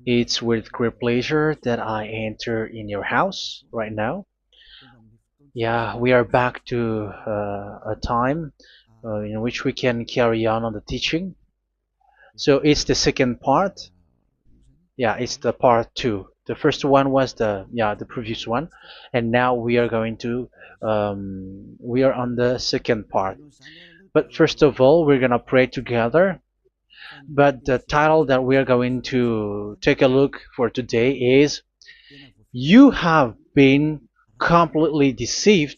It's with great pleasure that I enter in your house right now. Yeah, we are back to a time in which we can carry on the teaching. So it's the second part. Yeah, it's the part two. The first one was the previous one, and now we are going to we are on the second part. But first of all, we're gonna pray together. But the title that we are going to take a look for today is "You have been completely deceived,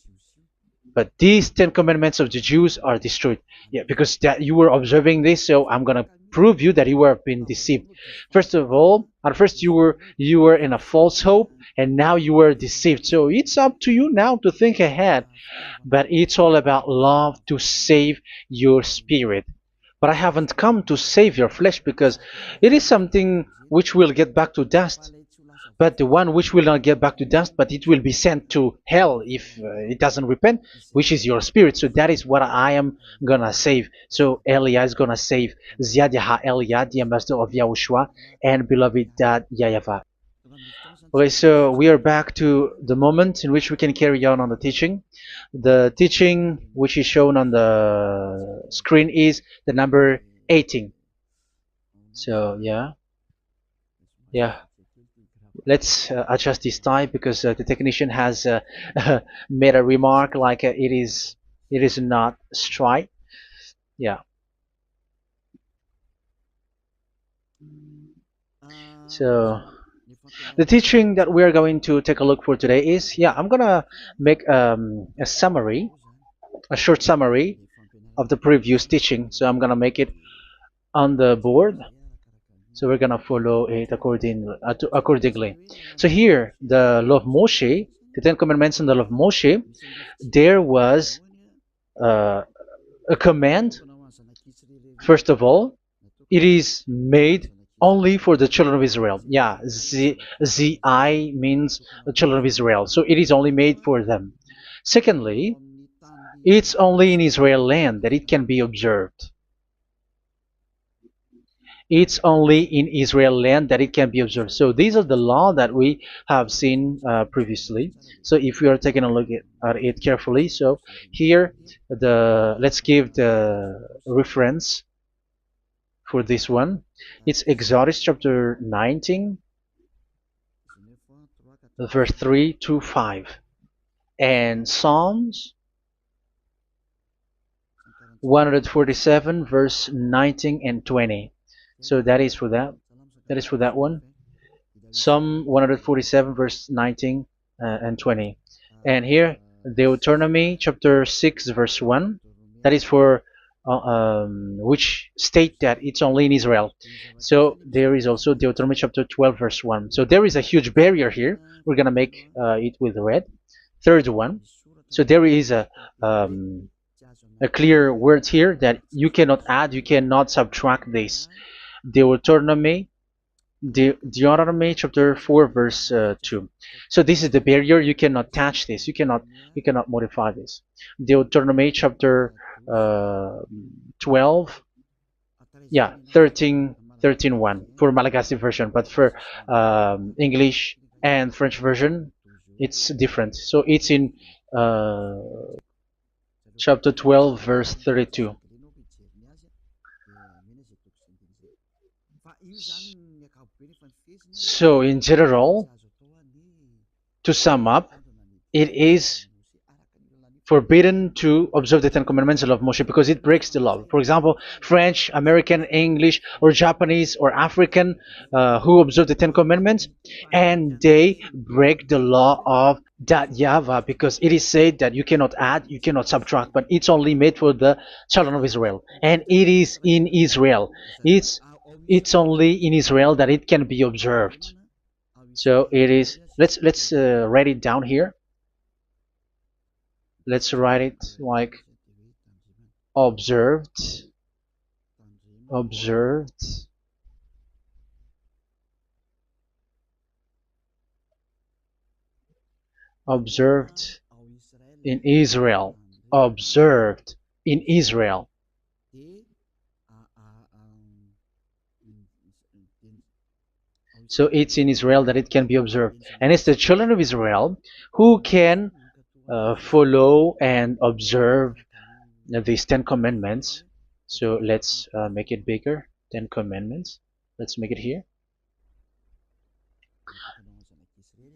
but these Ten Commandments of the Jews are destroyed." Yeah, because that you were observing this, so I'm gonna prove you that you were been deceived. First of all, at first you were in a false hope, and now you were deceived. So it's up to you now to think ahead. But it's all about love to save your spirit. But I haven't come to save your flesh because it is something which will get back to dust. But the one which will not get back to dust, but it will be sent to hell if it doesn't repent, which is your spirit. So that is what I am gonna save. So Elia is gonna save Ziadiha Elia, the ambassador of Yahushua, and beloved dad YAHVAH. Okay, so we are back to the moment in which we can carry on the teaching. The teaching which is shown on the screen is the number 18. So yeah, let's adjust this time because the technician has made a remark like it is not straight. Yeah. So the teaching that we are going to take a look for today is, I'm gonna make a summary, a short summary of the previous teaching. So I'm gonna make it on the board. So we're gonna follow it accordingly. So here, the law of Moshe, the Ten Commandments and the law of Moshe, there was uh, a command. First of all, it is made only for the children of Israel. Yeah, Z-I means the children of Israel. So it is only made for them. Secondly, it's only in Israel land that it can be observed. It's only in Israel land that it can be observed. So these are the law that we have seen previously. So if we are taking a look at it carefully, so here let's give the reference for this one. It's Exodus chapter 19, verse 3 to 5, and Psalms 147, verse 19 and 20. So that is for that. That is for that one. Psalm 147, verse 19 and 20. And here, Deuteronomy chapter 6, verse 1. That is for which state that it's only in Israel. So there is also Deuteronomy chapter 12, verse 1. So there is a huge barrier here. We're going to make it with red. Third one. So there is a clear word here that you cannot add, you cannot subtract this. Deuteronomy chapter 4, verse 2. So this is the barrier. You cannot touch this. You cannot modify this. Deuteronomy chapter 12, 13 1 for Malagasy version, but for English and French version, it's different. So it's in chapter 12, verse 32. So in general, to sum up, it is forbidden to observe the Ten Commandments of Moshe because it breaks the law. For example, French, American, English, or Japanese or African who observe the Ten Commandments and they break the law of that YAHVAH because it is said that you cannot add, you cannot subtract, but it's only made for the children of Israel, and it is in Israel. It's only in Israel that it can be observed. So it is. Let's write it down here. Let's write it like observed, observed, observed in Israel, observed in Israel. So it's in Israel that it can be observed. And it's the children of Israel who can follow and observe these 10 commandments. So let's make it bigger. 10 commandments. Let's make it here.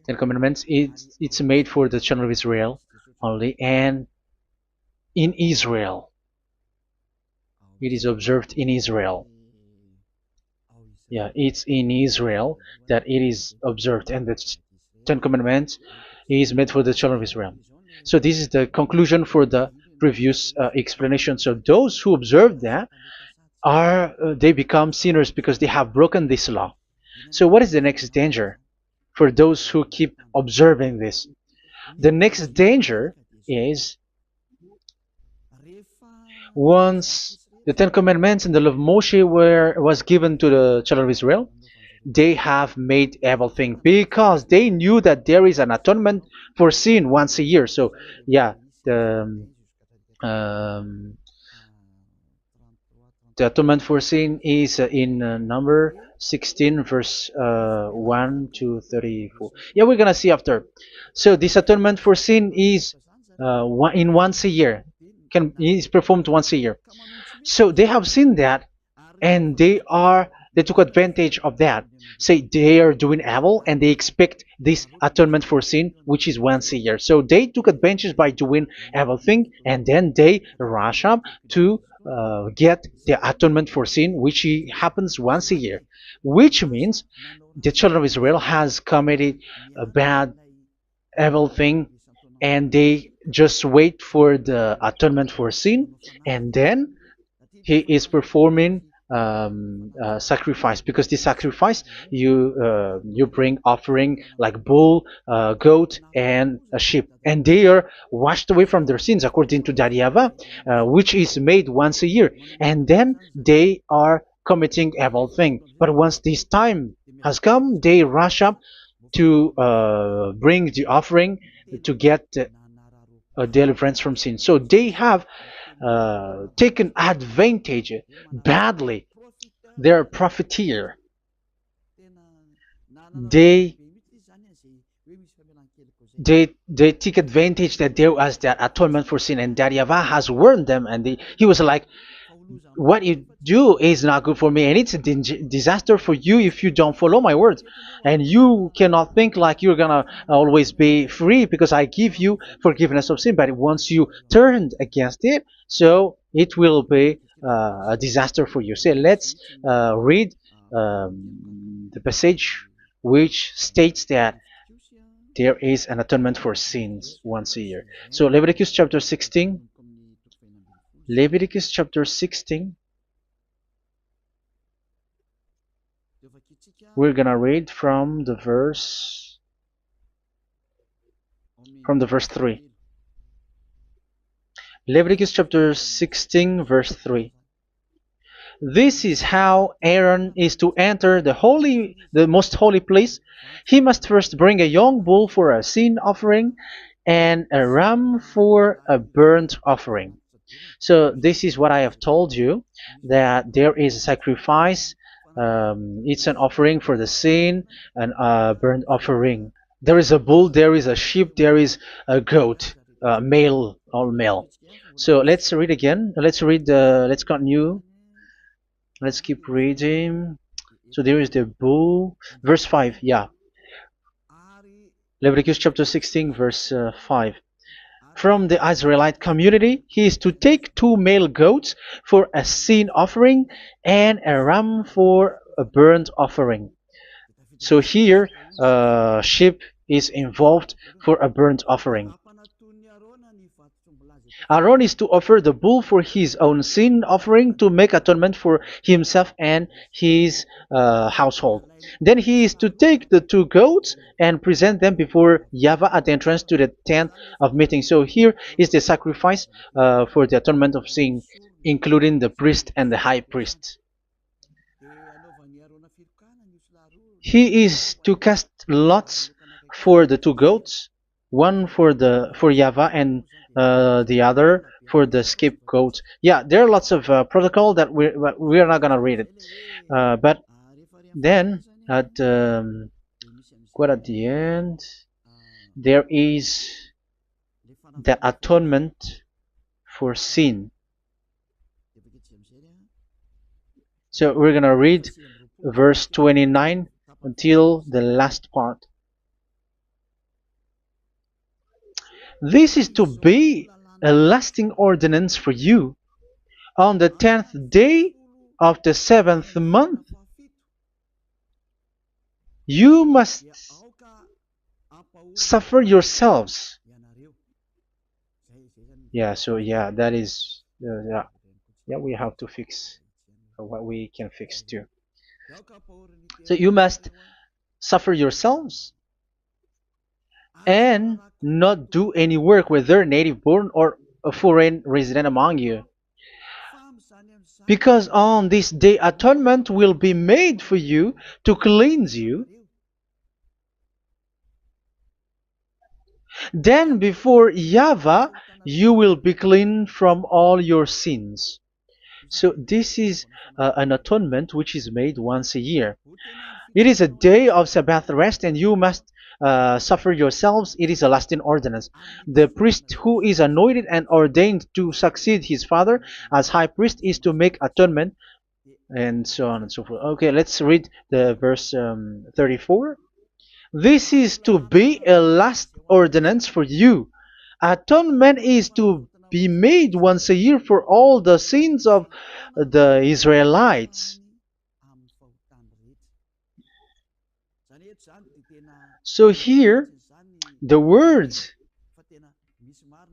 10 commandments. It's made for the children of Israel only, and in Israel. It is observed in Israel. Yeah, it's in Israel that it is observed, and the 10 commandments is made for the children of Israel. So this is the conclusion for the previous explanation. So those who observe that are they become sinners because they have broken this law. So what is the next danger for those who keep observing this? The next danger is once the Ten Commandments and the law of Moshe was given to the children of Israel, they have made everything because they knew that there is an atonement for sin once a year. So yeah, um, the atonement for sin is in number 16 verse 1 to 34. Yeah, we're gonna see after. So this atonement for sin is in once a year, is performed once a year. So they have seen that, and they took advantage of that. Say they are doing evil and they expect this atonement for sin, which is once a year. So they took advantage by doing evil thing, and then they rush up to get the atonement for sin, which happens once a year, which means the children of Israel has committed a bad evil thing, and they just wait for the atonement for sin, and then he is performing sacrifice, because the sacrifice you bring offering like bull, goat, and a sheep, and they are washed away from their sins according to that YAHVAH, which is made once a year, and then they are committing evil thing. But once this time has come, they rush up to bring the offering to get deliverance from sin. So they have taken advantage badly. They're a profiteer. They they take advantage that there was that atonement for sin, and that YAHVAH has warned them, and he was like, what you do is not good for me, and it's a disaster for you if you don't follow my words, and you cannot think like you're gonna always be free because I give you forgiveness of sin, but once you turned against it, so it will be a disaster for you. So let's read the passage which states that there is an atonement for sins once a year. So Leviticus chapter 16. Leviticus chapter 16. We're gonna read from the verse 3. Leviticus chapter 16 verse 3. This is how Aaron is to enter the most holy place. He must first bring a young bull for a sin offering and a ram for a burnt offering. So this is what I have told you, that there is a sacrifice. It's an offering for the sin, and a burnt offering. There is a bull, there is a sheep, there is a goat, male, all male. So let's read again. Let's continue. Let's keep reading. So there is the bull, verse 5. Yeah, Leviticus chapter 16 verse 5. From the Israelite community, he is to take 2 male goats for a sin offering and a ram for a burnt offering. So here, sheep is involved for a burnt offering. Aaron is to offer the bull for his own sin offering to make atonement for himself and his household. Then he is to take the 2 goats and present them before YAHVAH at the entrance to the tent of meeting. So here is the sacrifice for the atonement of sin, including the priest and the high priest. He is to cast lots for the 2 goats, one for YAHVAH and the other for the scapegoat. Yeah, there are lots of protocol that we're not gonna read it, but then at quite at the end, there is the atonement for sin. So we're gonna read verse 29 until the last part. This is to be a lasting ordinance for you. On the 10th day of the 7th month, you must suffer yourselves. Yeah, so yeah, that is, yeah, we have to fix what we can fix too. So you must suffer yourselves and not do any work, whether native born or a foreign resident among you. Because on this day atonement will be made for you to cleanse you. Then before YAHVAH you will be clean from all your sins. So this is an atonement which is made once a year. It is a day of Sabbath rest, and you must suffer yourselves. It is a lasting ordinance. The priest who is anointed and ordained to succeed his father as high priest is to make atonement, and so on and so forth. Okay, let's read the verse 34. This is to be a last ordinance for you. Atonement is to be made once a year for all the sins of the Israelites. So here, the words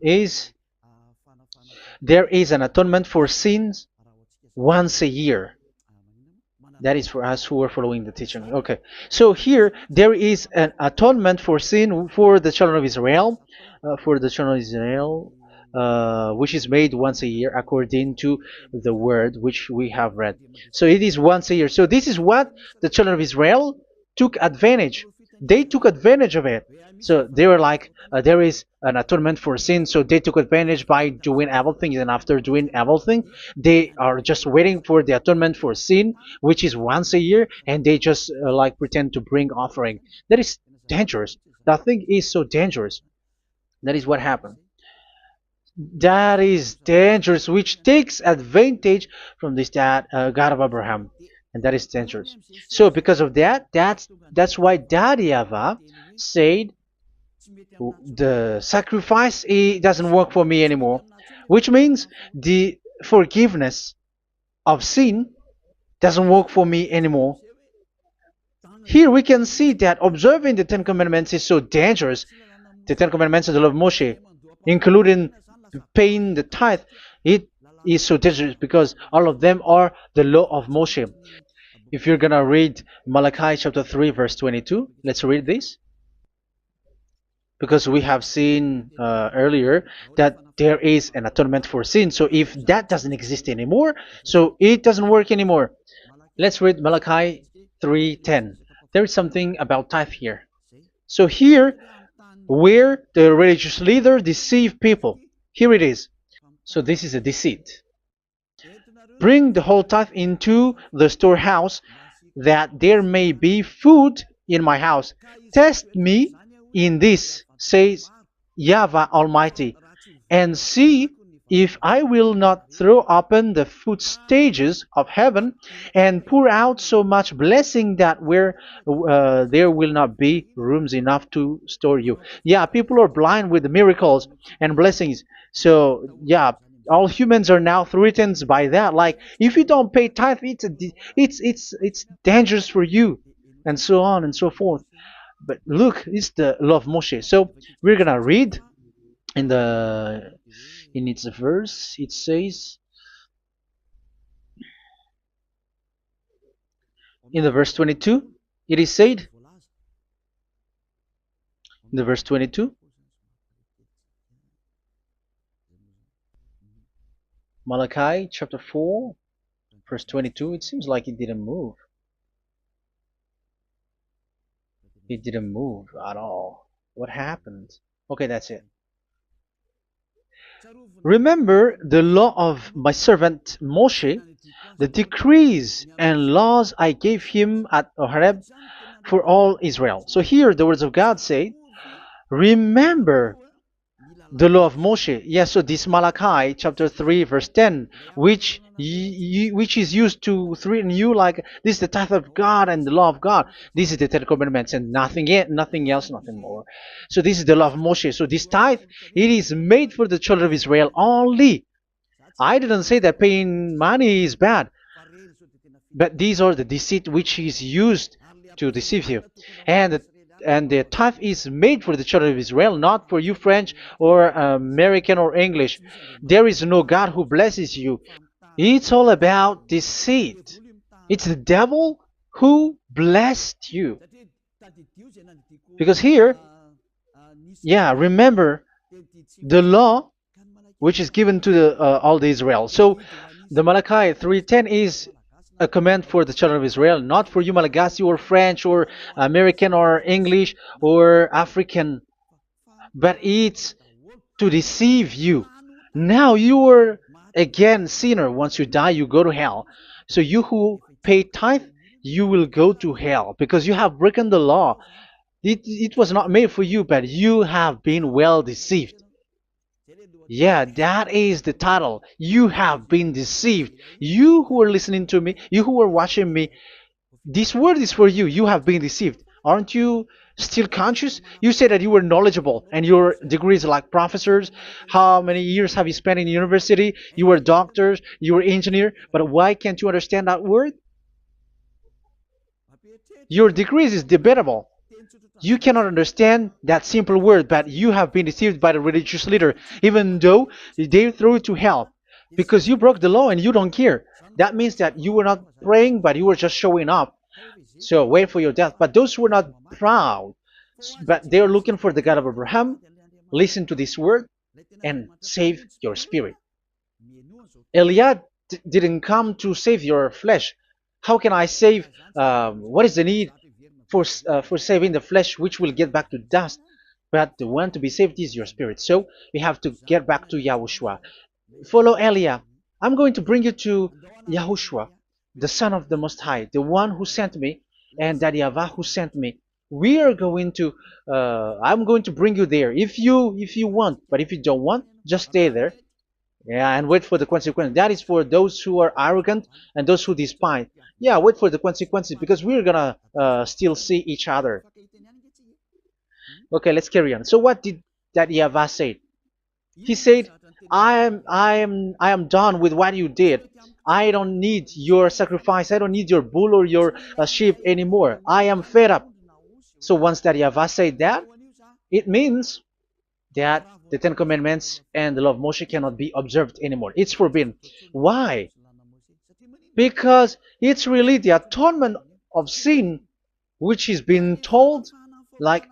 is there is an atonement for sins once a year. That is for us who are following the teaching. Okay, so here there is an atonement for sin for the children of Israel, which is made once a year according to the word which we have read. So it is once a year. So this is what the children of Israel took advantage. They took advantage of it. So they were like, there is an atonement for sin, so they took advantage by doing everything, and after doing everything, they are just waiting for the atonement for sin, which is once a year, and they just like pretend to bring offering. That is dangerous. That thing is so dangerous. That is what happened. That is dangerous, which takes advantage from this God of Abraham, and that is dangerous. So because of that, that's why Daddy YAHVAH said the sacrifice it doesn't work for me anymore, which means the forgiveness of sin doesn't work for me anymore. Here we can see that observing the Ten Commandments is so dangerous. The Ten Commandments of the law of Moshe, including paying the tithe, it is so dangerous because all of them are the law of Moshe. If you're gonna read Malachi chapter 3 verse 22, let's read this. Because we have seen earlier that there is an atonement for sin. So if that doesn't exist anymore, so it doesn't work anymore. Let's read Malachi 3:10. There is something about tithe here. So here, where the religious leader deceive people, here it is. So this is a deceit. Bring the whole tithe into the storehouse, that there may be food in my house. Test me in this, says YAHVAH Almighty, and see if I will not throw open the food stages of heaven and pour out so much blessing that where there will not be rooms enough to store you. Yeah, people are blind with the miracles and blessings. So yeah, all humans are now threatened by that. Like if you don't pay tithe, it's dangerous for you, and so on and so forth. But look, it's the law of Moshe. So we're gonna read in its verse. It says in the verse 22. It is said in the verse 22. Malachi chapter 4 verse 22. It seems like it didn't move. It didn't move at all. What happened? Okay, that's it. Remember the law of my servant Moshe, The decrees and laws I gave him at Horeb for all Israel. So here the words of God say, remember the law of Moshe. Yes, so this Malachi chapter 3 verse 10, which is used to threaten you like this is the tithe of God and the law of God. This is the Ten Commandments and nothing yet, nothing else, nothing more. So this is the law of Moshe. So this tithe, it is made for the children of Israel only. I didn't say that paying money is bad, but these are the deceit which is used to deceive you. And the tithe is made for the children of Israel, not for you French or American or English. There is no God who blesses you. It's all about deceit. It's the devil who blessed you. Because here, yeah, remember the law which is given to all the Israel. So the Malachi 3:10 is a command for the children of Israel, not for you Malagasy or French or American or English or African, but it's to deceive you. Now you are again sinner. Once you die, you go to hell. So you who pay tithe, you will go to hell because you have broken the law. It was not made for you, but you have been well deceived. Yeah, that is the title. You have been deceived. You who are listening to me, you who are watching me, this word is for you. You have been deceived. Aren't you still conscious? You say that you were knowledgeable and your degrees are like professors. How many years have you spent in university? You were doctors, you were engineer, but why can't you understand that word? Your degrees is debatable. You cannot understand that simple word, but you have been deceived by the religious leader, even though they threw you to hell because you broke the law and you don't care. That means that you were not praying, but you were just showing up. So wait for your death. But those who are not proud, but they are looking for the God of Abraham, listen to this word and save your spirit. Eliad didn't come to save your flesh. How can I save? What is the need for saving the flesh, which will get back to dust? But the one to be saved is your spirit. So we have to get back to YAHOSHUAH. Follow Eliah. I'm going to bring you to YAHOSHUAH, the Son of the Most High, the one who sent me, and that YAHVAH who sent me. We are going to. I'm going to bring you there if you want, but if you don't want, just stay there. Yeah, and wait for the consequences. That is for those who are arrogant and those who despise. Yeah, wait for the consequences because we're gonna still see each other. Okay, let's carry on. So what did that YAHVAH say? He said, I am done with what you did. I don't need your sacrifice. I don't need your bull or your sheep anymore. I am fed up. So once that YAHVAH said that, it means that the Ten Commandments and the law of Moshe cannot be observed anymore. It's forbidden. Why? Because it's really the atonement of sin which is being told like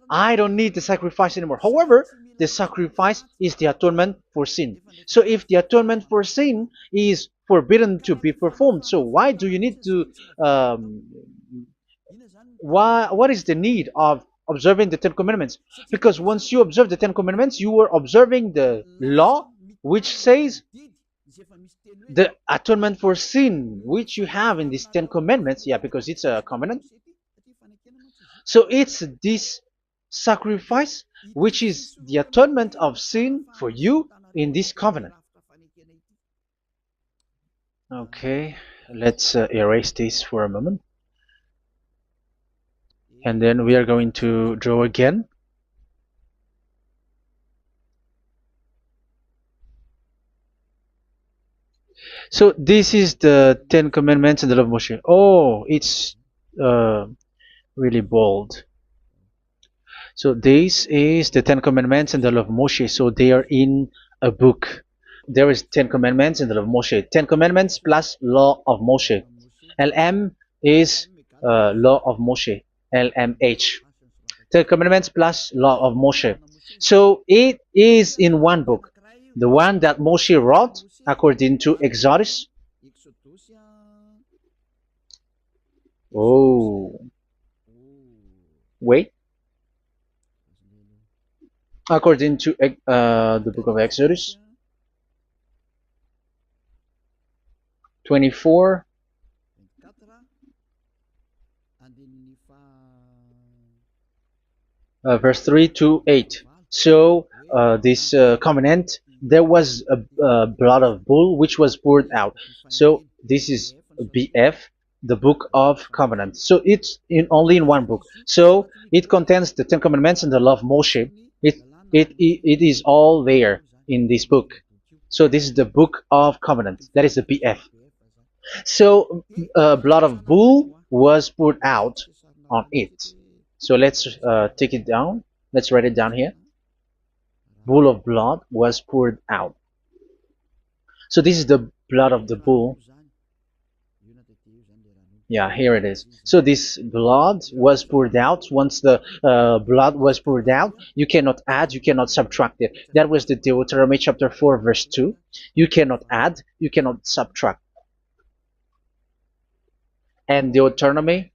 I don't need the sacrifice anymore. However, the sacrifice is the atonement for sin. So if the atonement for sin is forbidden to be performed, so why do you need to what is the need of observing the Ten Commandments? Because once you observe the Ten Commandments, you are observing the law which says the atonement for sin which you have in these Ten Commandments. Yeah, because it's a covenant. So it's this sacrifice which is the atonement of sin for you in this covenant. Okay, let's erase this for a moment. And then we are going to draw again. So this is the Ten Commandments and the law of Moshe. Oh, it's really bold. So this is the Ten Commandments and the law of Moshe. So they are in a book. There is Ten Commandments and the law of Moshe. Ten Commandments plus law of Moshe. LM is law of Moshe. LMH. Ten Commandments plus law of Moshe. So it is in one book. The one that Moshe wrote according to Exodus. Oh. Wait. According to the book of Exodus. 24, verse 3 to 8. So this covenant, there was a blood of bull which was poured out. So this is BF, the book of covenant. So it's only in one book. So it contains the Ten Commandments and the law of Moshe. It is all there in this book. So this is the book of covenant. That is the BF. So blood of bull was poured out on it. So let's take it down. Let's write it down here. Bull of blood was poured out. So this is the blood of the bull. Yeah, here it is. So this blood was poured out. Once the blood was poured out, you cannot add, you cannot subtract it. That was the Deuteronomy chapter 4, verse 2. You cannot add, you cannot subtract. And Deuteronomy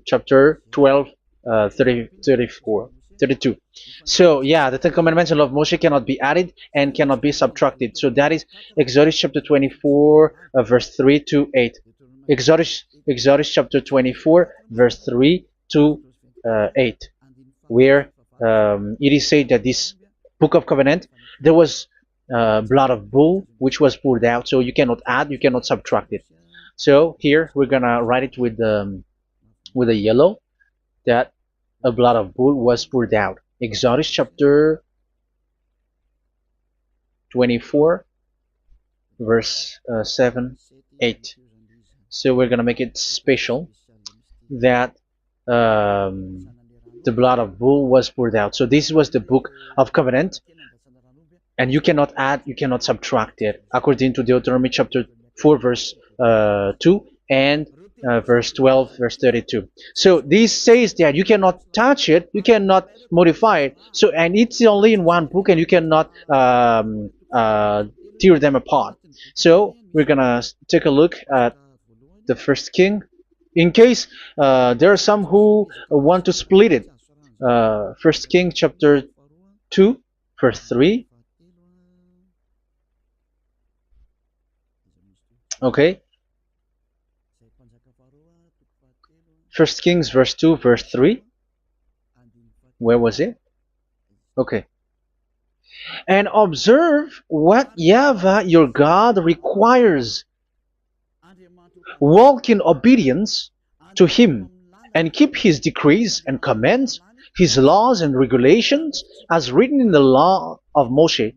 chapter 12, 32. So yeah, the Ten Commandments and law of Moshe cannot be added and cannot be subtracted. So that is Exodus chapter 24, verse 3 to 8. Exodus chapter 24, verse 3 to 8, where it is said that this book of covenant, there was blood of bull which was poured out. So you cannot add, you cannot subtract it. So here we're gonna write it with a yellow, that a blood of bull was poured out. Exodus chapter 24, verse 7, 8. So we're gonna make it special that the blood of bull was poured out. So this was the book of covenant, and you cannot add, you cannot subtract it, according to Deuteronomy chapter 4, verse 2 and verse 12, verse 32. So this says that you cannot touch it, you cannot modify it. So, and it's only in one book, and you cannot tear them apart. So we're gonna take a look at the first king, in case there are some who want to split it. First King chapter 2, verse 3. Okay. First Kings verse 2, verse 3. Where was it? Okay. And observe what YAHVAH your God requires. Walk in obedience to Him, and keep His decrees and commands, His laws and regulations, as written in the law of Moshe.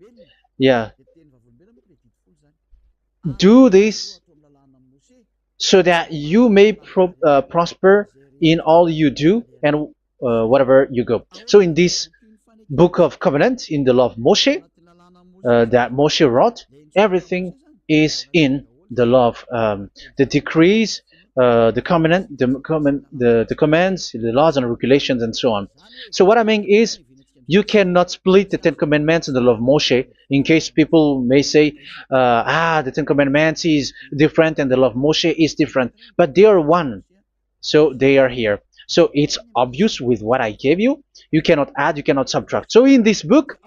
Yeah. Do this so that you may prosper in all you do and whatever you go. So in this book of covenant, in the law of Moshe, that Moshe wrote, everything is in the law of the decrees, the covenant, the commands, the laws and regulations, and so on. So what I mean is, you cannot split the Ten Commandments and the law of Moshe, in case people may say, the Ten Commandments is different and the law of Moshe is different, but they are one. So they are here. So it's obvious with what I gave you. You cannot add, you cannot subtract. So in this book,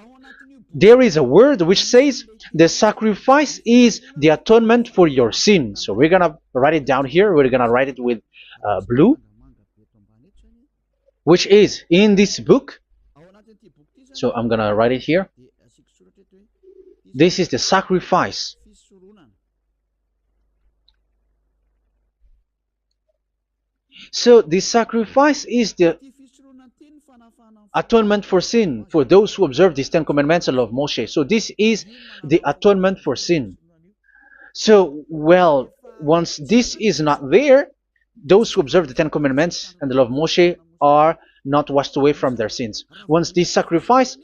there is a word which says the sacrifice is the atonement for your sin. So we're gonna write it down here. We're gonna write it with blue, which is in this book. So I'm gonna write it here. This is the sacrifice. So the sacrifice is the atonement for sin, for those who observe these Ten Commandments and law of Moshe. So this is the atonement for sin. So, well, once this is not there, those who observe the Ten Commandments and the law of Moshe are not washed away from their sins. Once this sacrifice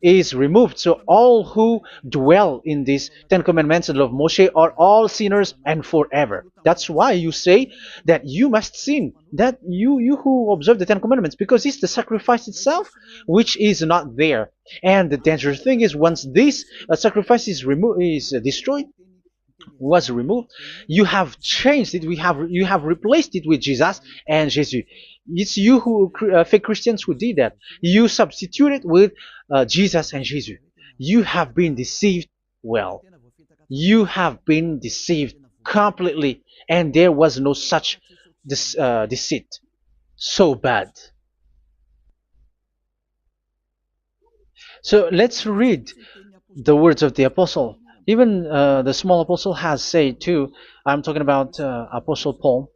is removed, so all who dwell in these Ten Commandments and law of Moshe are all sinners and forever. That's why you say that you must sin, that you who observe the Ten Commandments, because it's the sacrifice itself which is not there. And the dangerous thing is, once this sacrifice is destroyed, was removed, you have changed it. You have replaced it with Jesus and Jesus. It's you who fake Christians who did that. You substitute it with Jesus and Jesus. You have been deceived well. You have been deceived completely, and there was no such deceit. So bad. So let's read the words of the apostle. Even the small apostle has said too. I'm talking about Apostle Paul,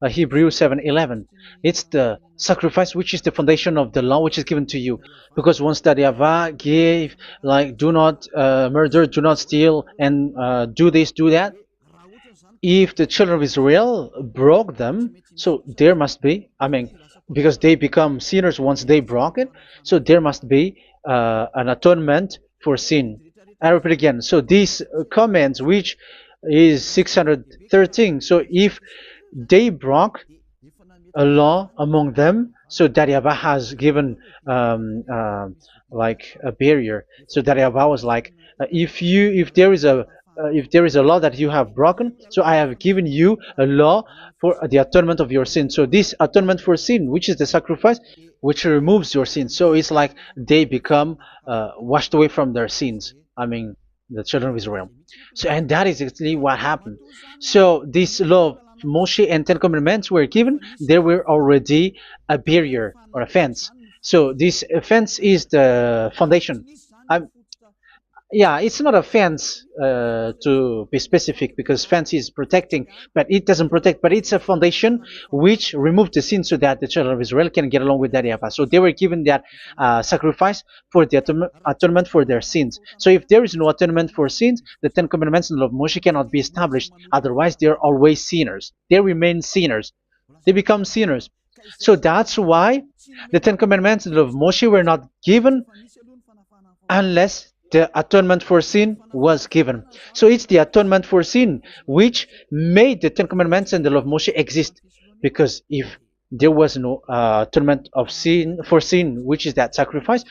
Hebrews 7:11. It's the sacrifice which is the foundation of the law which is given to you. Because once that Yahweh gave, like, do not murder, do not steal, and do this, do that. If the children of Israel broke them, so there must be, I mean, because they become sinners once they broke it, so there must be an atonement for sin. I repeat again. So these comments, which is 613, so if they broke a law among them, so that Yahweh has given like a barrier. So that Yahweh was like, if there is a law that you have broken, so I have given you a law for the atonement of your sin. So this atonement for sin, which is the sacrifice, which removes your sins. So it's like they become washed away from their sins. I mean, the children of Israel. So, and that is exactly what happened. So this law of Moshe and Ten Commandments were given. There were already a barrier or a fence. So this fence is the foundation. I, yeah, it's not a fence to be specific, because fence is protecting, but it doesn't protect. But it's a foundation which removed the sin so that the children of Israel can get along with that Yahweh. So they were given that sacrifice for the atonement for their sins. So if there is no atonement for sins, the Ten Commandments and the law of Moshe cannot be established. Otherwise, they are always sinners. They remain sinners. They become sinners. So that's why the Ten Commandments and the law of Moshe were not given unless the atonement for sin was given. So it's the atonement for sin which made the Ten Commandments and the law of Moshe exist. Because if there was no atonement of sin for sin, which is that sacrifice,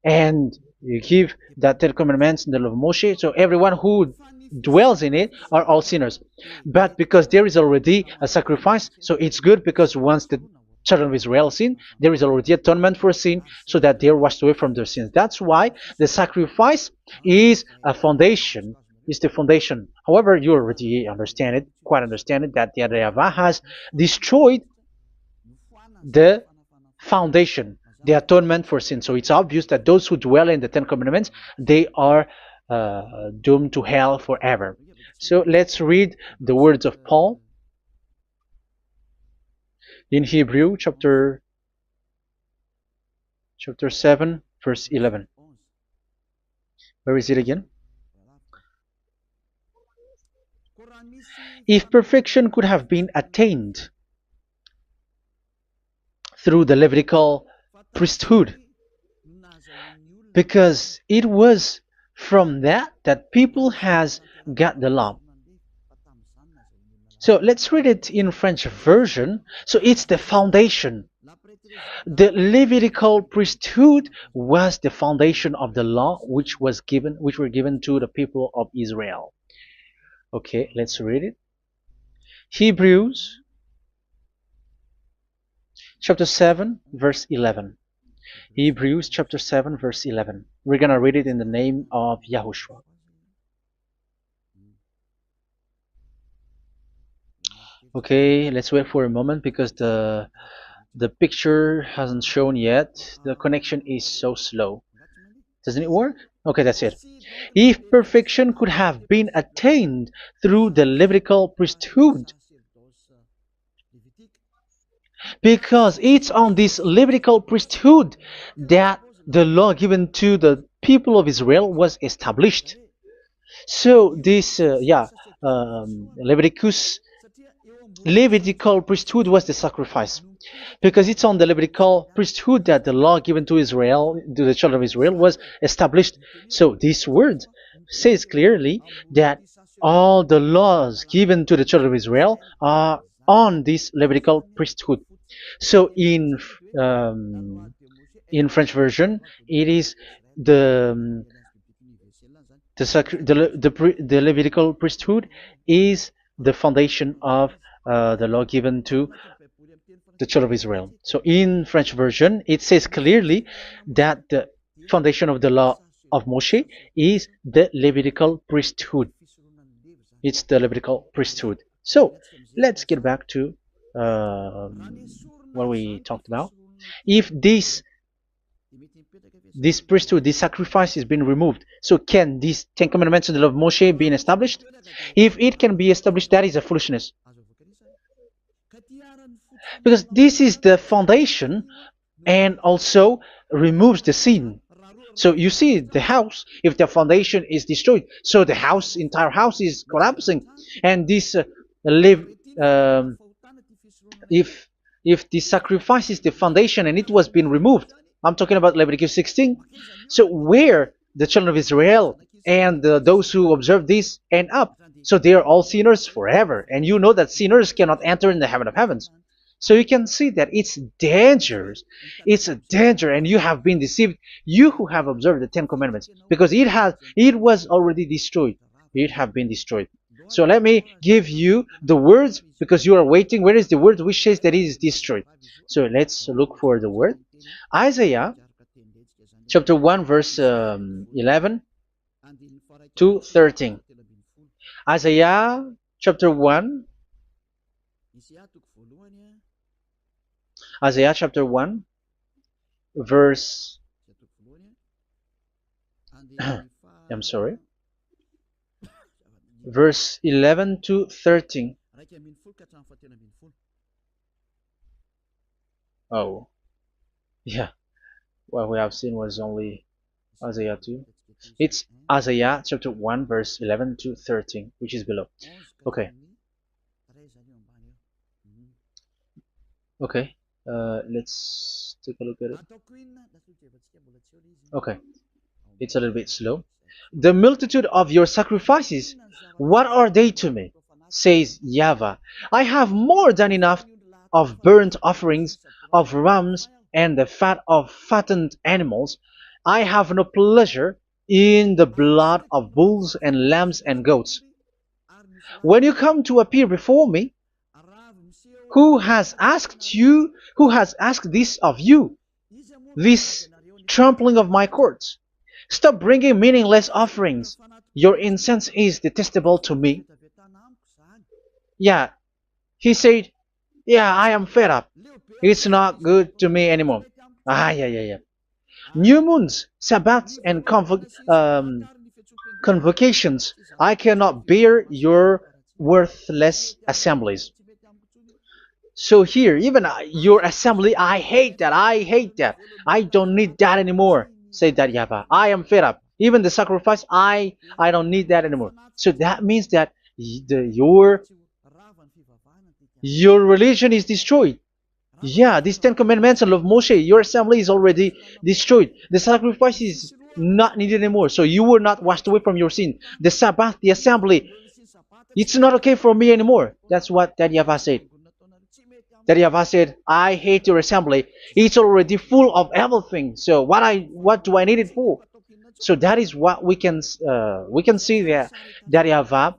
and you give that Ten Commandments and the law of Moshe, so everyone who dwells in it are all sinners. But because there is already a sacrifice, so it's good, because once the children of Israel sin, there is already atonement for sin, so that they are washed away from their sins. That's why the sacrifice is a foundation, is the foundation. However, you already understand it, quite understand it, that the YAHVAH has destroyed the foundation, the atonement for sin. So it's obvious that those who dwell in the Ten Commandments, they are doomed to hell forever. So let's read the words of Paul in Hebrew chapter 7 verse 11. Where is it again? If perfection could have been attained through the Levitical priesthood, because it was from that people has got the law. So let's read it in French version. So it's the foundation. The Levitical priesthood was the foundation of the law which were given to the people of Israel. Okay, let's read it. Hebrews chapter 7 verse 11. Hebrews chapter 7 verse 11. We're going to read it in the name of YAHOSHUAH. Okay, let's wait for a moment, because the picture hasn't shown yet. The connection is so slow. Doesn't it work? Okay, that's it. If perfection could have been attained through the Levitical priesthood, because it's on this Levitical priesthood that the law given to the people of Israel was established. So this, Levitical priesthood was the sacrifice, because it's on the Levitical priesthood that the law given to Israel, to the children of Israel, was established. So this word says clearly that all the laws given to the children of Israel are on this Levitical priesthood. So in French version, it is the Levitical priesthood is the foundation of the law given to the children of Israel. So in French version, it says clearly that the foundation of the law of Moshe is the Levitical priesthood. It's the Levitical priesthood. So let's get back to what we talked about. If this priesthood, this sacrifice is being removed, so can these Ten Commandments and the law of Moshe be established? If it can be established, that is a foolishness. Because this is the foundation and also removes the sin. So you see the house, if the foundation is destroyed, so the house, entire house is collapsing. And this live, um, if the sacrifice is the foundation and it was being removed, I'm talking about Leviticus 16. So where the children of Israel and those who observe this end up, so they are all sinners forever. And you know that sinners cannot enter in the heaven of heavens. So you can see that it's dangerous. It's a danger, and you have been deceived. You who have observed the Ten Commandments, because it was already destroyed. It have been destroyed. So let me give you the words, because you are waiting. Where is the word which says that it is destroyed? So let's look for the word. Isaiah chapter 1 verse 11 to 13. Isaiah chapter 1. Isaiah chapter 1 verse I'm sorry, verse 11 to 13. Oh, yeah, what we have seen was only Isaiah 2. It's Isaiah chapter 1 verse 11 to 13, which is below. Okay. Okay. Let's take a look at it. Okay. It's a little bit slow. The multitude of your sacrifices, what are they to me? Says YAHVAH. I have more than enough of burnt offerings, of rams, and the fat of fattened animals. I have no pleasure in the blood of bulls and lambs and goats. When you come to appear before me, who has asked this of you, this trampling of my courts? Stop bringing meaningless offerings. Your incense is detestable to me. Yeah, he said, yeah, I am fed up. It's not good to me anymore. Yeah. New moons, Sabbaths, and convocations. I cannot bear your worthless assemblies. So here, even your assembly, I hate that. I hate that. I don't need that anymore. Say that, YAHVAH. I am fed up. Even the sacrifice, I don't need that anymore. So that means that your religion is destroyed. Yeah, these Ten Commandments and of Moshe, your assembly is already destroyed. The sacrifice is not needed anymore. So you were not washed away from your sin. The Sabbath, the assembly, it's not okay for me anymore. That's what that YAHVAH said. That YAHVAH said, I hate your assembly. It's already full of everything. So what do I need it for? So that is what we can see there. That YAHVAH,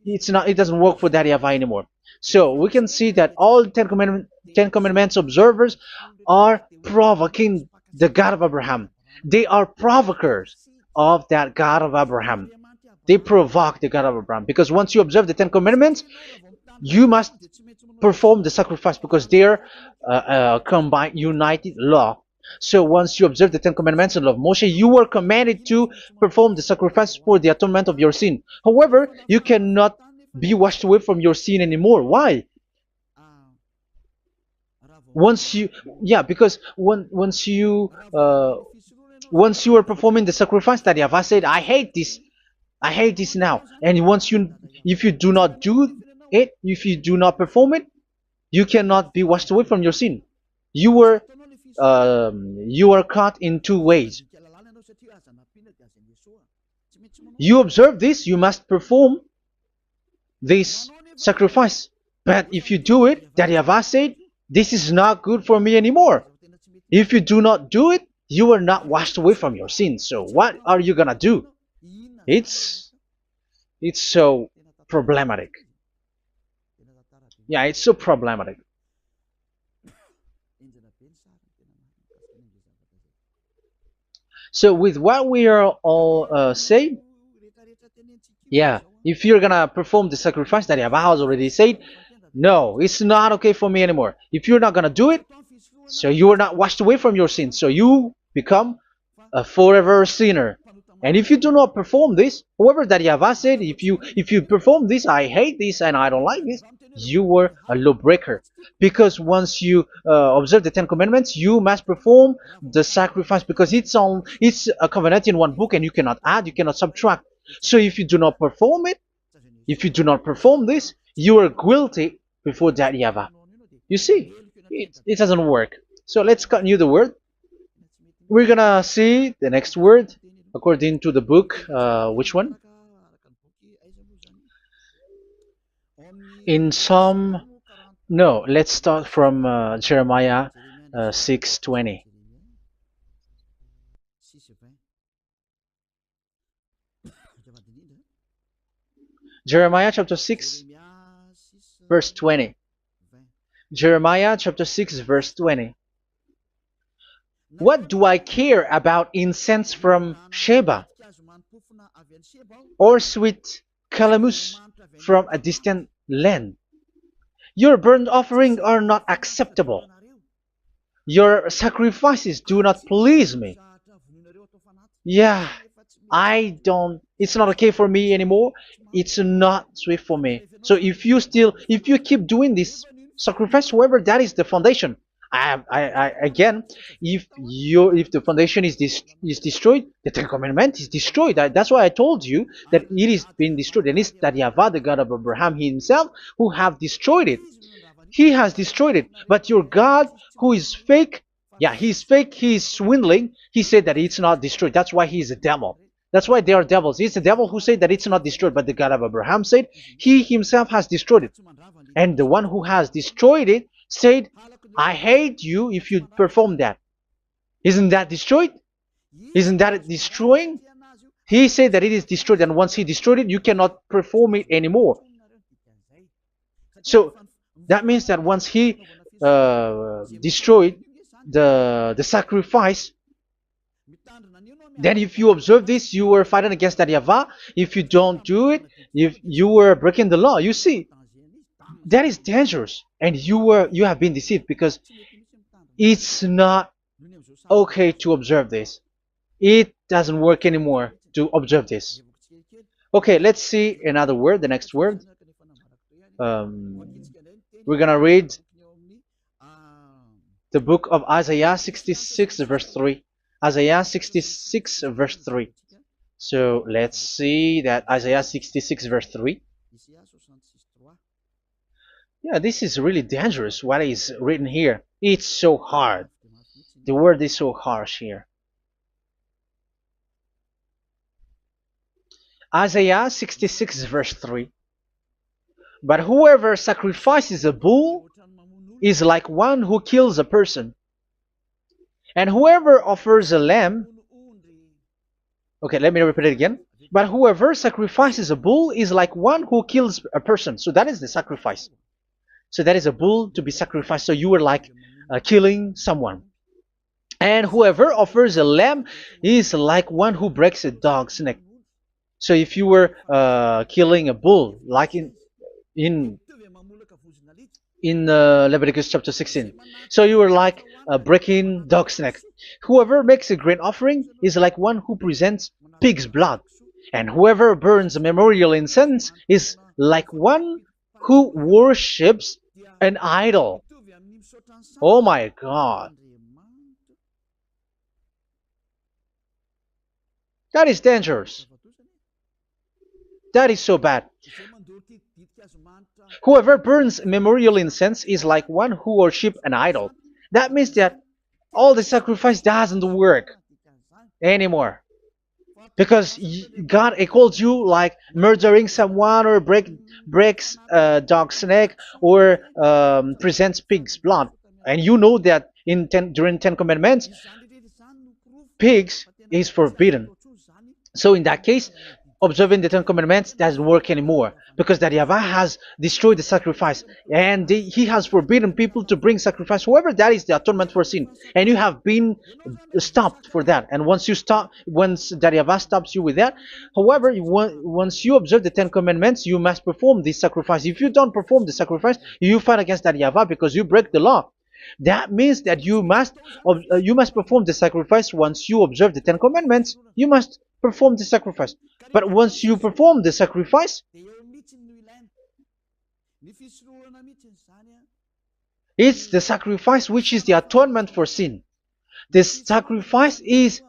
it doesn't work for that YAHVAH anymore. So we can see that all Ten Commandments observers are provoking the God of Abraham. They are provokers of that God of Abraham. They provoke the God of Abraham, because once you observe the Ten Commandments, you must perform the sacrifice, because they're combined, united law. So once you observe the Ten Commandments and love Moshe, you are commanded to perform the sacrifice for the atonement of your sin. However, you cannot be washed away from your sin anymore. Why? Because once you are performing the sacrifice, that YAHVAH said, I hate this now. And if you do not do it, if you do not perform it, you cannot be washed away from your sin. You are caught in two ways. You observe this, you must perform this sacrifice. But if you do it, that YAHVAH said, this is not good for me anymore. If you do not do it, you are not washed away from your sins. So what are you gonna do? It's so problematic. Yeah, it's so problematic. So with what we are all saying, yeah, if you're gonna perform the sacrifice that Yahweh has already said, no, it's not okay for me anymore. If you're not gonna do it, so you are not washed away from your sins, so you become a forever sinner. And if you do not perform this, whoever that Yahweh said, if you perform this, I hate this and I don't like this, you were a lawbreaker. Because once you observe the Ten Commandments, you must perform the sacrifice, because it's a covenant in one book, and you cannot add, you cannot subtract. So if you do not perform it, if you do not perform this, you are guilty before that Yahweh. You see, it doesn't work. So let's continue the word. We're gonna see the next word according to the book. Which one? In Psalm. No, let's start from Jeremiah 6:20. Jeremiah chapter 6, verse 20. Jeremiah chapter 6, verse 20. What do I care about incense from Sheba, or sweet calamus from a distant land? Your burnt offerings are not acceptable. Your sacrifices do not please me. Yeah, it's not okay for me anymore. It's not sweet for me. So if you keep doing this sacrifice, however, that is the foundation. Again, if the foundation is destroyed, the Ten Commandment is destroyed. That's why I told you that it is being destroyed, and it's that Yahweh, the God of Abraham himself, who have destroyed it. He has destroyed it. But your God, who is fake, yeah, he's fake, he's swindling. He said that it's not destroyed. That's why he's a devil. That's why they are devils. It's the devil who said that it's not destroyed, but the God of Abraham said he himself has destroyed it. And the one who has destroyed it said, I hate you if you perform that. Isn't that destroyed? Isn't that destroying? He said that it is destroyed, and once he destroyed it, you cannot perform it anymore. So that means that once he destroyed the sacrifice, then if you observe this, you were fighting against that Yahweh. If you don't do it, if you were breaking the law, you see, that is dangerous, and you have been deceived, because it's not okay to observe this. It doesn't work anymore to observe this. Okay, let's see another word, the next word. We're gonna read the book of Isaiah 66 verse 3. Isaiah 66 verse 3. So let's see that Isaiah 66 verse 3. Yeah, this is really dangerous what is written here. It's so hard. The word is so harsh here. Isaiah 66 verse 3. But whoever sacrifices a bull is like one who kills a person. And whoever offers a lamb... Okay, let me repeat it again. But whoever sacrifices a bull is like one who kills a person. So that is the sacrifice. So that is a bull to be sacrificed. So you were like killing someone. And whoever offers a lamb is like one who breaks a dog's neck. So if you were killing a bull, like in Leviticus chapter 16, so you were like breaking dog's neck. Whoever makes a grain offering is like one who presents pig's blood, and whoever burns a memorial incense is like one who worships an idol. Oh my God, that is dangerous. That is so bad. Whoever burns memorial incense is like one who worships an idol. That means that all the sacrifice doesn't work anymore, because God calls you like murdering someone, or breaks a dog's neck, or presents pig's blood. And you know that during 10 Commandments, pigs is forbidden. So in that case, observing the Ten Commandments doesn't work anymore because that Yahweh has destroyed the sacrifice and he has forbidden people to bring sacrifice. However, that is the atonement for sin, and you have been stopped for that. And once that Yahweh stops you with that, however, once you observe the Ten Commandments, you must perform this sacrifice. If you don't perform the sacrifice, you fight against that Yahweh because you break the law. That means that you must perform the sacrifice. Once you observe the Ten Commandments, you must perform the sacrifice. But once you perform the sacrifice, it's the sacrifice which is the atonement for sin. This sacrifice is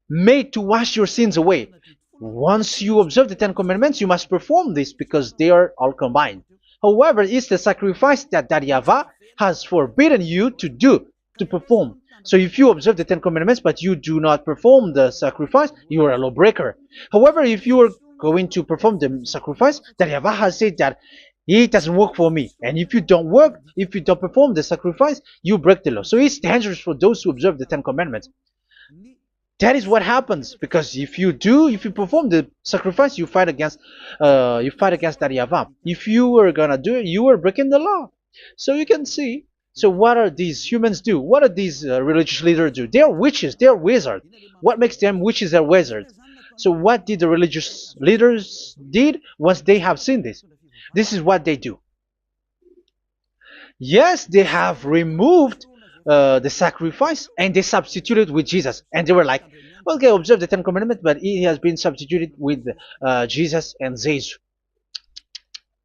made to wash your sins away. Once you observe the Ten Commandments, you must perform this because they are all combined. However, it's the sacrifice that Yahweh has forbidden you to do, to perform. So if you observe the Ten Commandments but you do not perform the sacrifice, you are a lawbreaker. However, if you are going to perform the sacrifice, that Yahweh has said that it doesn't work for me. And if you don't perform the sacrifice, you break the law. So it's dangerous for those who observe the Ten Commandments. That is what happens, because if you perform the sacrifice, you fight against that Yahweh. If you are gonna do it, you are breaking the law. So you can see. So what are these humans do? What are these religious leaders do? They are witches. They are wizards. What makes them witches and wizards? So what did the religious leaders did once they have seen this? This is what they do. Yes, they have removed the sacrifice and they substituted with Jesus, and they were like, okay, observe the Ten Commandments, but it has been substituted with Jesus and Jesus.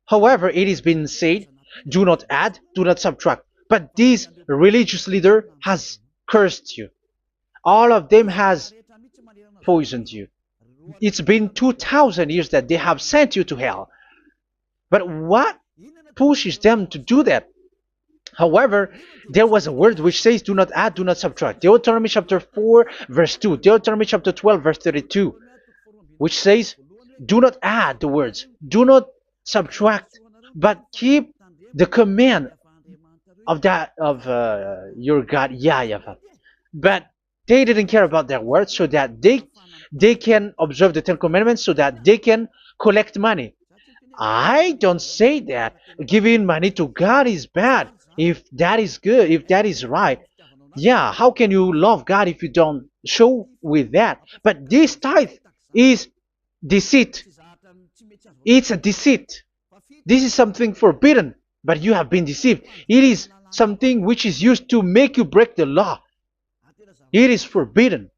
However, it has been said, do not add, do not subtract. But this religious leader has cursed you. All of them has poisoned you. It's been 2,000 years that they have sent you to hell. But what pushes them to do that? However, there was a word which says, do not add, do not subtract. Deuteronomy chapter 4, verse 2. Deuteronomy chapter 12, verse 32. Which says, do not add the words. Do not subtract. But keep the command of your God, Yahwah. But they didn't care about their words, so that they can observe the Ten Commandments, so that they can collect money. I don't say that giving money to God is bad. If that is good, if that is right, yeah, how can you love God if you don't show with that? But this tithe is deceit. It's a deceit. This is something forbidden, but you have been deceived. It is something which is used to make you break the law. It is forbidden.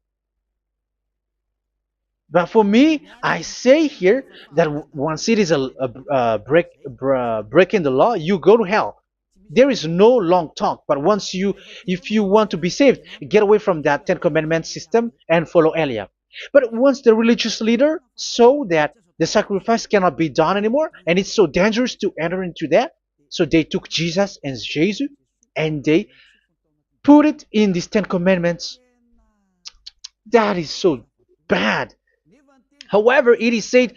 But for me, I say here that once it is breaking the law, you go to hell. There is no long talk. But if you want to be saved, get away from that Ten Commandments system and follow Eliab. But once the religious leader saw that the sacrifice cannot be done anymore, and it's so dangerous to enter into that, so they took Jesus and Jesus and they put it in these Ten Commandments. That is so bad. However, it is said,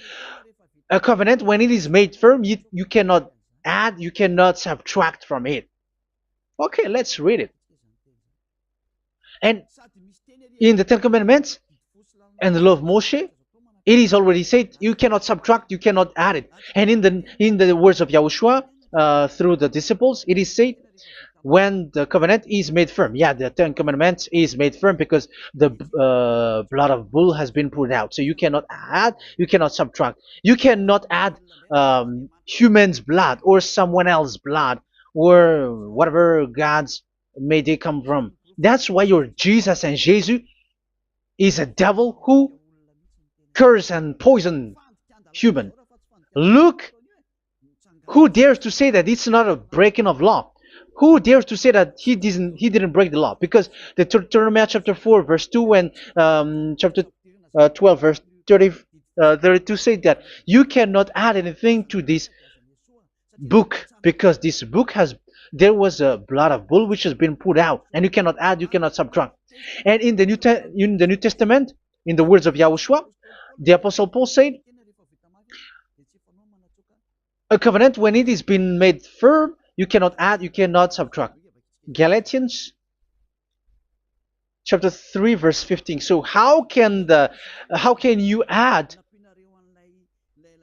a covenant, when it is made firm, you cannot add, you cannot subtract from it. Okay, let's read it. And in the Ten Commandments and the law of Moshe, it is already said, you cannot subtract, you cannot add it. And in the words of YAHOSHUAH, through the disciples, it is said, when the covenant is made firm. Yeah, the Ten Commandments is made firm because the blood of bull has been poured out. So you cannot add, you cannot subtract. You cannot add human's blood or someone else's blood or whatever gods may they come from. That's why your Jesus and Jesus is a devil who curse and poison human. Look, who dares to say that it's not a breaking of law? Who dares to say that he didn't break the law? Because the Deuteronomy chapter 4 verse 2 and chapter 12 verse 32 say that you cannot add anything to this book, because this book there was a blood of bull which has been put out, and you cannot add, you cannot subtract. And in the New Testament, in the words of YAHOSHUAH, the Apostle Paul said, a covenant, when it is been made firm, you cannot add, you cannot subtract. Galatians chapter 3 verse 15. So how can you add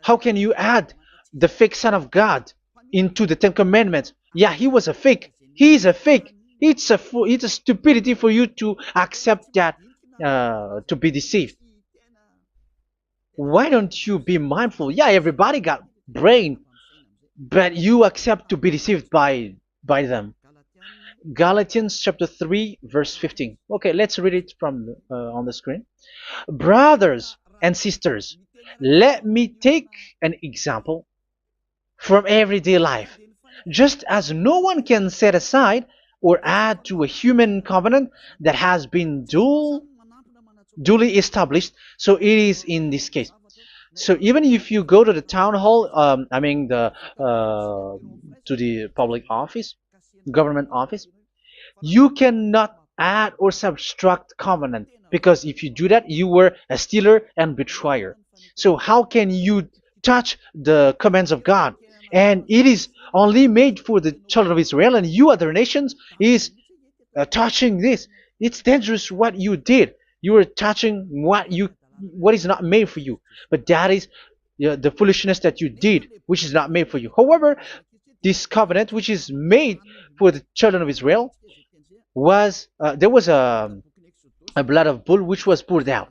How can you add the fake Son of God into the Ten Commandments? Yeah, he was a fake. He is a fake. It's a stupidity for you to accept that, to be deceived. Why don't you be mindful? Yeah, everybody got brain, but you accept to be deceived by them. Galatians chapter 3 verse 15. Okay, let's read it from on the screen. Brothers and sisters, let me take an example from everyday life. Just as no one can set aside or add to a human covenant that has been duly established, so it is in this case. So even if you go to the town hall, I mean to the public office, government office, you cannot add or subtract covenant, because if you do that, you were a stealer and betrayer. So how can you touch the commands of God? And it is only made for the children of Israel, and you other nations is touching this. It's dangerous what you did. You are touching what is not made for you. But that is, yeah, the foolishness that you did, which is not made for you. However, this covenant, which is made for the children of Israel, was there was a blood of bull which was poured out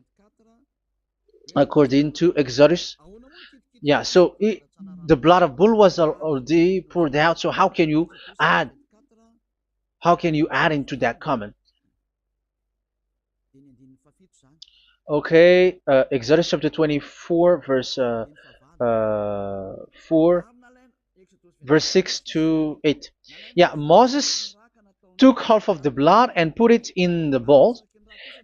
according to Exodus. Yeah, so the blood of bull was already poured out. So add how can you add into that comment? Okay, Exodus chapter 24 verse 4, verse 6 to 8. Yeah, Moses took half of the blood and put it in the bowl,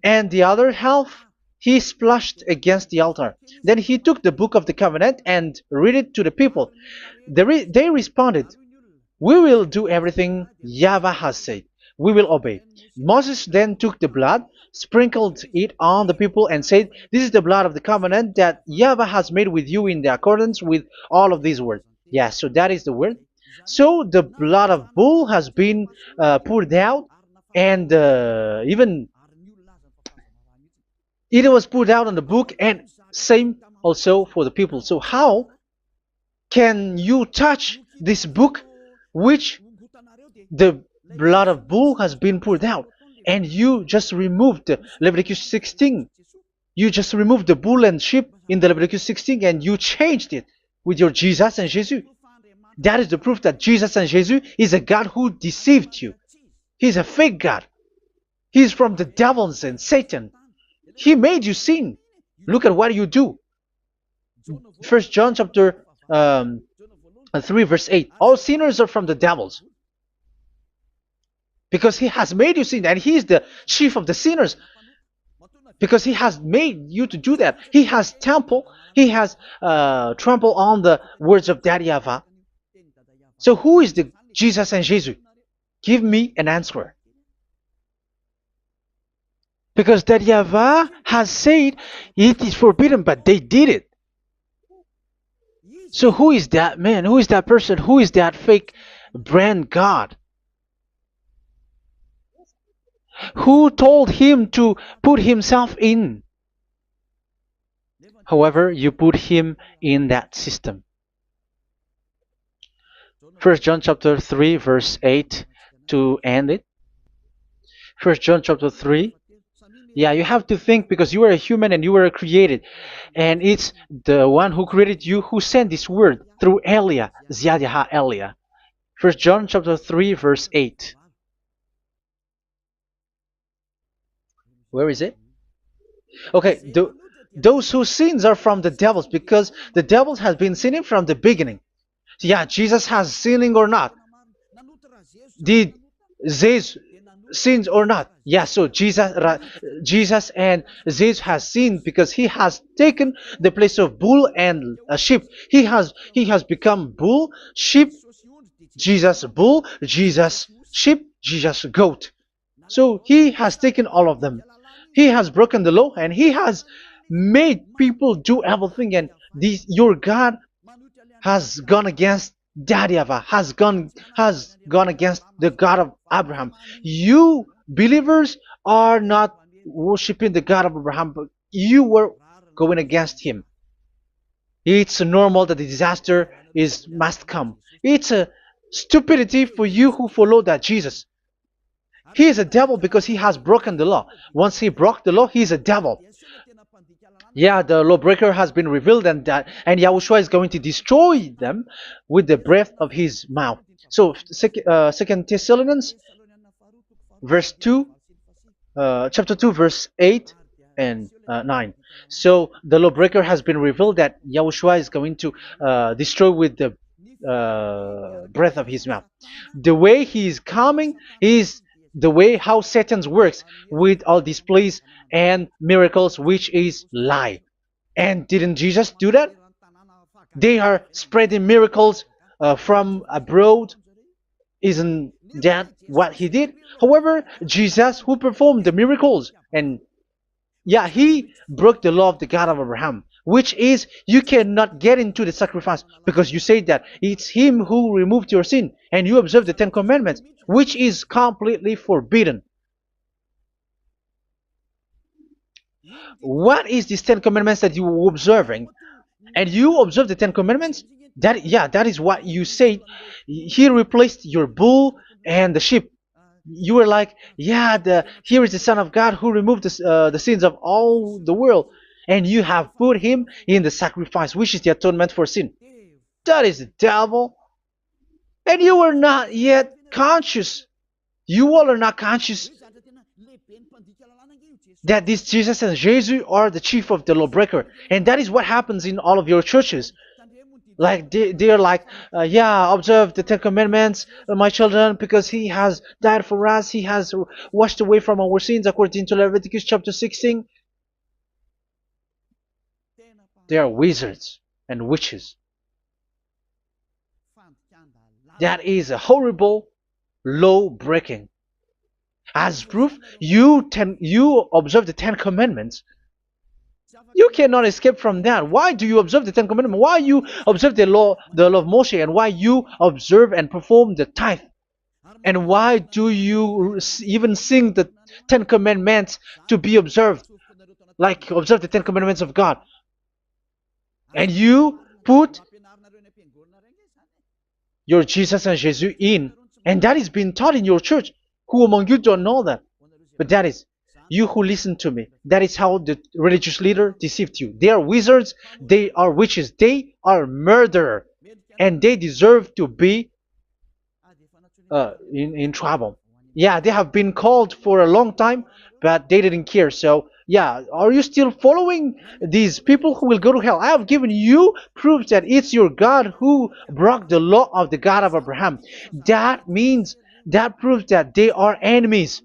and the other half he splashed against the altar. Then he took the book of the covenant and read it to the people. They responded, "We will do everything YAHVAH has said. We will obey." Moses then took the blood, sprinkled it on the people, and said, "This is the blood of the covenant that YAHVAH has made with you in the accordance with all of these words." Yeah, so that is the word. So the blood of bull has been poured out, and even it was poured out on the book, and same also for the people. So how can you touch this book which the blood of bull has been poured out, and you just removed Leviticus 16? You just removed the bull and sheep in the Leviticus 16, and you changed it with your Jesus and Jesus. That is the proof that Jesus and Jesus is a God who deceived you. He's a fake God. He's from the devils and Satan. He made you sin. Look at what you do. First John chapter 3 verse 8. All sinners are from the devils, because he has made you sin, and he is the chief of the sinners, because he has made you to do that. He has trampled on the words of Daddy Yahvah. So who is the Jesus and Jesus? Give me an answer. Because Daddy Yahvah has said it is forbidden, but they did it. So who is that man? Who is that person? Who is that fake brand God? Who told him to put himself in? However, you put him in that system. First John chapter 3 verse 8 to end it. First John chapter 3. Yeah, you have to think, because you are a human and you were created. And it's the one who created you who sent this word through Elia, Ziadaha Elia. First John chapter 3 verse 8. Where is it? Okay, those whose sins are from the devils, because the devils has been sinning from the beginning. Yeah, Jesus has sinning or not? Did Zeus sins or not? Yeah, so Jesus and Zeus has sinned, because he has taken the place of bull and a sheep. He has become bull, sheep, Jesus bull, Jesus sheep, Jesus goat. So he has taken all of them. He has broken the law, and he has made people do everything. And your God has gone against Daddy Yahvah, has gone against the God of Abraham. You believers are not worshiping the God of Abraham, but you were going against him. It's normal that the disaster is must come. It's a stupidity for you who follow that Jesus. He is a devil because he has broken the law. Once he broke the law, he is a devil. Yeah, the lawbreaker has been revealed, and Yahushua is going to destroy them with the breath of his mouth. So, Second Thessalonians, verse 2, chapter 2, verse 8 and 9. So the lawbreaker has been revealed that Yahushua is going to destroy with the breath of his mouth. The way he is coming is the way how Satan works with all displays and miracles, which is lie. And didn't Jesus do that? They are spreading miracles from abroad. Isn't that what he did? However, Jesus, who performed the miracles, and yeah, he broke the law of the God of Abraham, which is you cannot get into the sacrifice because you say that it's him who removed your sin, and you observe the Ten Commandments, which is completely forbidden. What is these Ten Commandments that you were observing? And you observe the Ten Commandments? That, yeah, that is what you said. He replaced your bull and the sheep. You were like, yeah, here is the Son of God who removed the sins of all the world, and you have put him in the sacrifice, which is the atonement for sin. That is the devil. And you are not yet conscious. You all are not conscious that this Jesus and Jesus are the chief of the lawbreaker. And that is what happens in all of your churches. Like they are like, yeah, observe the Ten Commandments, my children, because he has died for us. He has washed away from our sins according to Leviticus chapter 16. They are wizards and witches. That is a horrible law breaking. As proof, you observe the Ten Commandments. You cannot escape from that. Why do you observe the Ten Commandments? Why you observe the law of Moshe, and why you observe and perform the tithe? And why do you even sing the Ten Commandments to be observed? Like observe the Ten Commandments of God. And you put your Jesus and Jesus in. And that is being taught in your church. Who among you don't know that? But that is you who listen to me. That is how the religious leader deceived you. They are wizards. They are witches. They are murderers. And they deserve to be in trouble. Yeah, they have been called for a long time, but they didn't care. So, yeah, are you still following these people who will go to hell? I have given you proof that it's your God who broke the law of the God of Abraham. That means, that proves that they are enemies.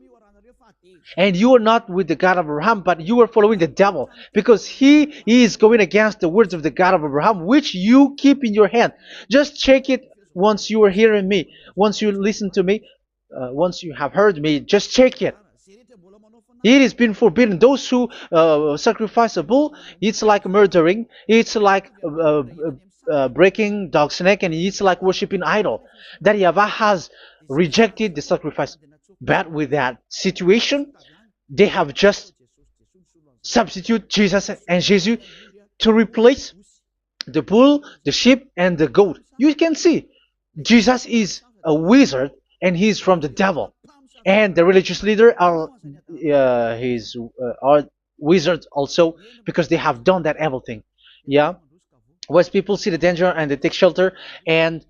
And you are not with the God of Abraham, but you are following the devil, because he is going against the words of the God of Abraham, which you keep in your hand. Just check it once you are hearing me. Once you listen to me, once you have heard me, just check it. It has been forbidden. Those who sacrifice a bull, it's like murdering. It's like breaking dog's neck, and it's like worshiping idol. That YAHVAH has rejected the sacrifice. But with that situation, they have just substitute Jesus and Jesus to replace the bull, the sheep, and the goat. You can see Jesus is a wizard, and he's from the devil. And the religious leader are are wizards also, because they have done that evil thing. Yeah. Once people see the danger and they take shelter, and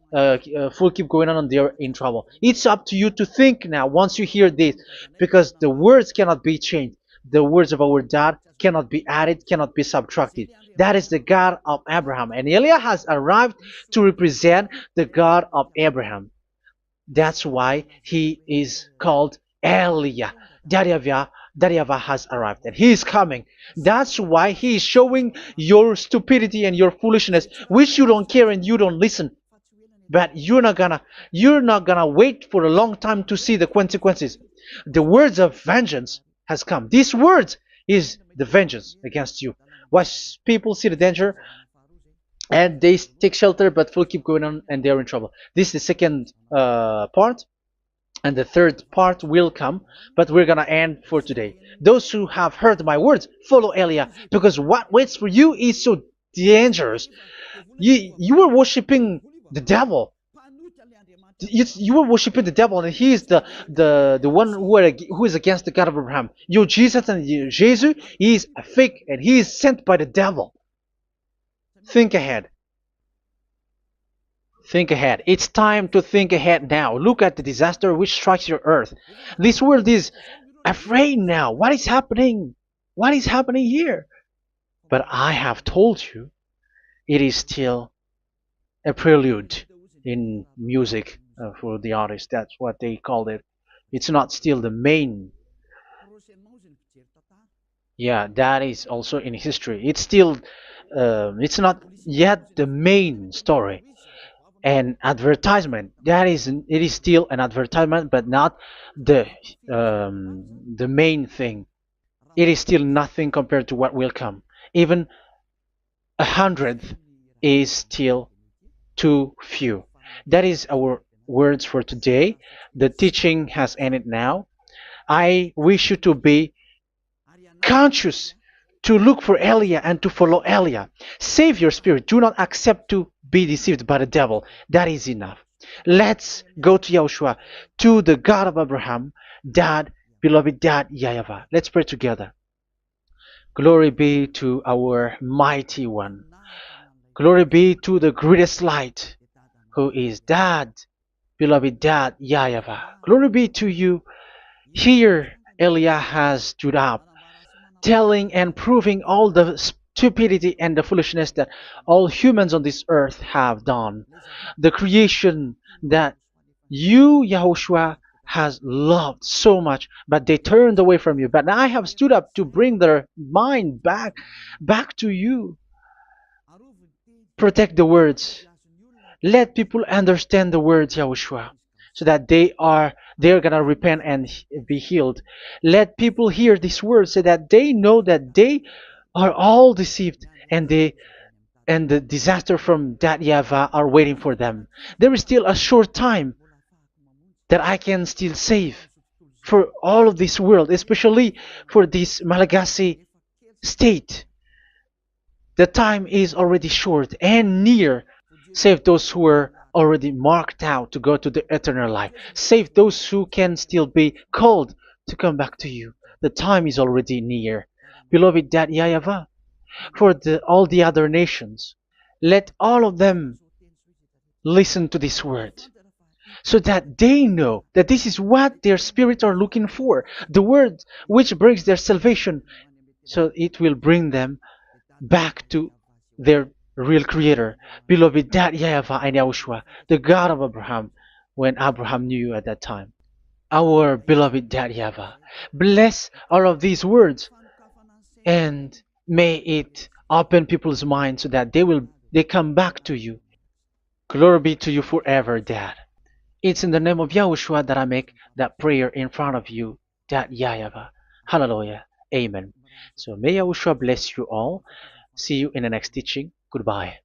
full keep going on, and they're in trouble. It's up to you to think now once you hear this, because the words cannot be changed. The words of our God cannot be added, cannot be subtracted. That is the God of Abraham, and Eliah has arrived to represent the God of Abraham. That's why he is called Eliah. YAHVAH has arrived, and he is coming. That's why he is showing your stupidity and your foolishness, which you don't care and you don't listen. But you're not gonna wait for a long time to see the consequences. The words of vengeance has come. These words is the vengeance against you. Watch people see the danger and they take shelter, but will keep going on, and they're in trouble. This is the second part. And the third part will come, but we're gonna end for today. Those who have heard my words, follow Eliah, because what waits for you is so dangerous. You were worshiping the devil. You were worshiping the devil, and he is the one who is against the God of Abraham. You Jesus and you, Jesus, he is a fake, and he is sent by the devil. Think ahead. Think ahead. It's time to think ahead now. Look at the disaster which strikes your earth. This world is afraid now. What is happening? What is happening here? But I have told you, it is still a prelude in music for the artist. That's what they called it. It's not still the main. Yeah, that is also in history. It's still, it's not yet the main story. And advertisement, that is, it is still an advertisement, but not the the main thing. It is still nothing compared to what will come. Even a hundredth is still too few. That is our words for today. The teaching has ended now. I wish you to be conscious, to look for Elia and to follow Elia. Save your spirit. Do not accept to be deceived by the devil. That is enough. Let's go to Yahushua, to the God of Abraham, Dad, beloved Dad, YAHVAH. Let's pray together. Glory be to our mighty one. Glory be to the greatest light, who is Dad, beloved Dad, YAHVAH. Glory be to you. Here, Elia has stood up, telling and proving all the stupidity and the foolishness that all humans on this earth have done. The creation that you, Yahushua, has loved so much, but they turned away from you. But I have stood up to bring their mind back to you. Protect the words. Let people understand the words, Yahushua, so that they're gonna repent and be healed. Let people hear these words so that they know that they are all deceived, and the disaster from that YAHVAH are waiting for them. There is still a short time that I can still save for all of this world, especially for this Malagasy state. The time is already short and near. Save those who are already marked out to go to the eternal life. Save those who can still be called to come back to you. The time is already near. Beloved Dad YAHVAH, for all the other nations, let all of them listen to this word, so that they know that this is what their spirits are looking for, the word which brings their salvation, so it will bring them back to their real creator, beloved Dad YAHVAH and Yahushua, the God of Abraham, when Abraham knew you at that time. Our beloved Dad YAHVAH, bless all of these words, and may it open people's minds so that they come back to you. Glory be to you forever, Dad. It's in the name of Yahushua that I make that prayer in front of you, Dad YAHVAH. Hallelujah. Amen. So may Yahushua bless you all. See you in the next teaching. Goodbye.